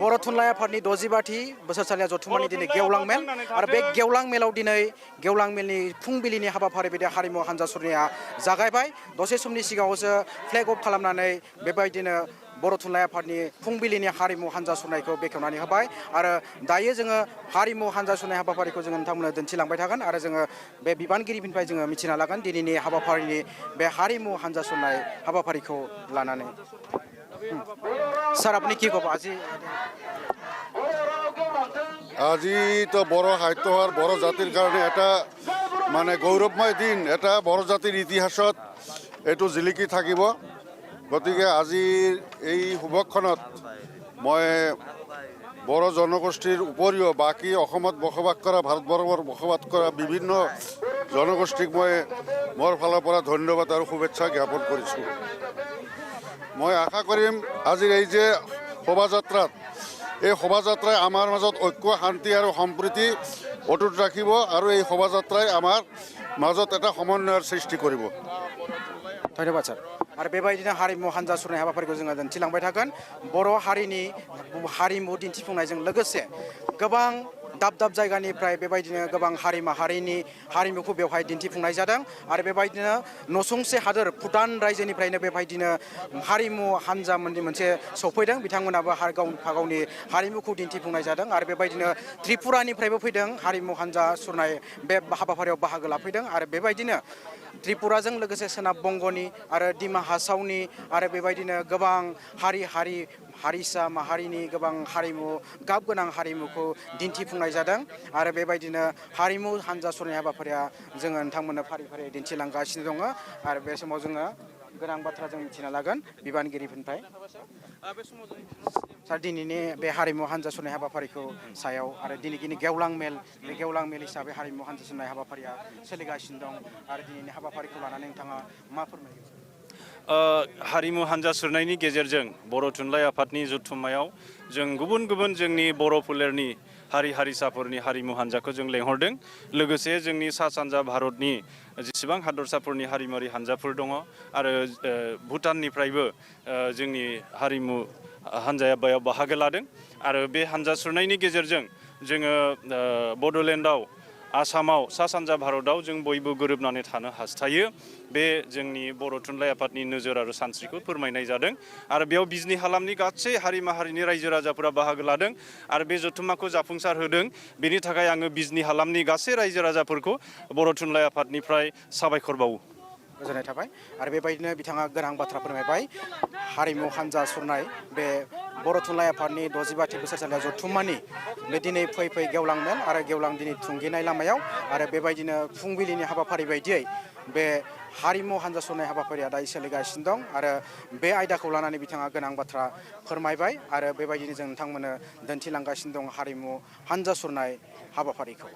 बर' थुनलाइ आफादनि 60 बोसोरसालिया जथुम्मानि दिनै गेवलां मेल आरो बे गेवलां मेलाव दिनै गेवलां मेलनि फुंबिलिनि हाबाफारि बायदि हारिमु हान्जा सुरनाया जागायबाय दसे समनि सिगाङावसो फ्लेग अफ खालामनानै बेबायदिनो बर' थुनलाइ आफादनि फुंबिलिनि हारिमु हान्जा सुरनायखौ बेखेवनानै होबाय आरो दायो जोङो हारिमु हान्जा सुरनाय हाबाफारिखौ जोङो नोंथांमोननो दिन्थिलांबाय थागोन आरो जोङो बे बिबानगिरिनिफ्राय जोङो मिथिना लागोन दिनैनि हाबाफारिनि बे हारिमु हान्जा सुरनाय हाबाफारिखौ लानानै স্যার আপনি কি কব আজি আজি তো বড় সাহিত্য হওয়ার বড় জাতির কারণে এটা মানে গৌৰৱময় দিন এটা বড় জাতিৰ ইতিহাসত এইটো জিলিকি থাকিব গতিকে আজিৰ এই শুভক্ষণত মই বড় জনগোষ্ঠীৰ উপৰিও বাকী অসমত বসবাস কৰা ভাৰতবৰ্ষৰ বসবাস কৰা বিভিন্ন জনগোষ্ঠীক মই মোৰ ফালৰ পৰা ধন্যবাদ আৰু শুভেচ্ছা জ্ঞাপন কৰিছোঁ মই আশা কৰিম আজিৰ এই যে শোভাযাত্ৰাত এই শোভাযাত্ৰাই আমাৰ মাজত ঐক্য শান্তি আৰু সম্প্ৰীতি অটুট ৰাখিব আৰু এই শোভাযাত্ৰাই আমাৰ মাজত এটা সমন্বয়ৰ সৃষ্টি কৰিব ধন্যবাদ স্যার आरो बेबायदिनो हारिमु हान्जा सुरनाय हाबाफारिखौ जोङो दिन्थिलांबाय थागोन बर' हारिनि हारिमु दिन्थिफुंनायजों लोगोसे गोबां दाब दाब जायगानिफ्राय बेबायदिनो गोबां हारि माहारिनि हारिमुखौ बेवहाय दिन्थिफुंनाय जादों आरो बेबायदिनो नसुंसे हादोर भुटान रायजोनिफ्रायनो बेबायदिनो हारिमु हान्जा मोनसे सफैदों बिथांमोनाबो गावनि हारिमुखौ दिन्थिफुंनाय जादों आरो बेबायदिनो त्रिपुरानिफ्रायबो फैदों हारिमु हान्जा सुरनाय बे हाबाफारियाव बाहागो लाफैदों आरो बेबायदिनो त्रिपुराजों लोगोसे सोनाब बंगनि आरो दिमा हासावनि आरो बेबायदिनो गोबां हारिसा माहारिनि गोबां हारिमु गाब गोनां हारिमुखौ दिन्थिफुंनाय जादों आरो बेबायदिनो हारिमु हान्जा सुरनाय हाबाफारिया जोङो नोंथांमोननो फारि फारि दिन्थिलांगासिनो दङ आरो बे समाव जोङो गोनां बाथ्रा जों मिथिना लागोन बिबानगिरिफोरनिफ्राय सार दिनैनि बे हारिमु हान्जा सुरनाय हाबाफारिखौ सायाव आरो दिनैनि गेवलां मेल बे गेवलां मेल हिसाबै हारिमु हान्जा सुरनाय हाबाफारिया सोलिगासिनो दं आरो दिनैनि हाबाफारिखौ लानानै नोंथाङा मा फोरमायगोन हारिमु हान्जा सुरनायनि गेजेरजों बर' थुनलाइ आफादनि जथुम्मायाव जों गुबुन गुबुन जोंनि बर' फोलेरनि हारि हारिसाफोरनि हारिमु हान्जाखौ जों लेंहरदों लोगोसे जोंनि सा सानजा भारतनि जेसेबां हादरसाफोरनि हारिमुआरि हान्जाफोर दङ आरो भुटाननिफ्रायबो जोंनि हारिमु हान्जाया बेयाव बाहागो लादों आरो बे हान्जा सुरनायनि गेजेरजों जोङो बड'लेण्डआव आसामाव सा सानजा भारतआव जों बयबो गोरोबनानै थानो हास्थायो बे जोंनि बर' थुनलाइ आफादनि नोजोर आरो सानस्रिखौ फोरमायनाय जादों आरो बेयाव बिजनि हालामनि गासै हारि माहारिनि रायजो राजाफोरा बाहागो लादों आरो बे जथुम्माखौ जाफुंसार होदों बेनि थाखाय आङो बिजनि हालामनि गासै रायजो राजाफोरखौ बर' थुनलाइ आफादनिफ्राय साबायखर बावो गोजोननाय थाबाय आरो बेबायदिनो बिथाङा गोनां बाथ्रा फोरमायबाय हारिमु हान्जा सुरनाय बे बर' थुनलाइ आफादनि 60 बोसोरसालिया जथुम्मानि बे दिनै फै गेवलां मेल आरो गेवलां दिनै थुंगिनाय लामायाव आरो बेबायदिनो फुंबिलिनि हाबाफारि बायदियै बे हारिमु हान्जा सुरनाय हाबाफारिया दायो सोलिगासिनो दं आरो बे आयदाखौ लानानै बिथाङा गोनां बाथ्रा फोरमायबाय आरो बेबायदिनो जों नोंथांमोननो दिन्थिलांगासिनो दं हारिमु हान्जा सुरनाय हाबाफारिखौ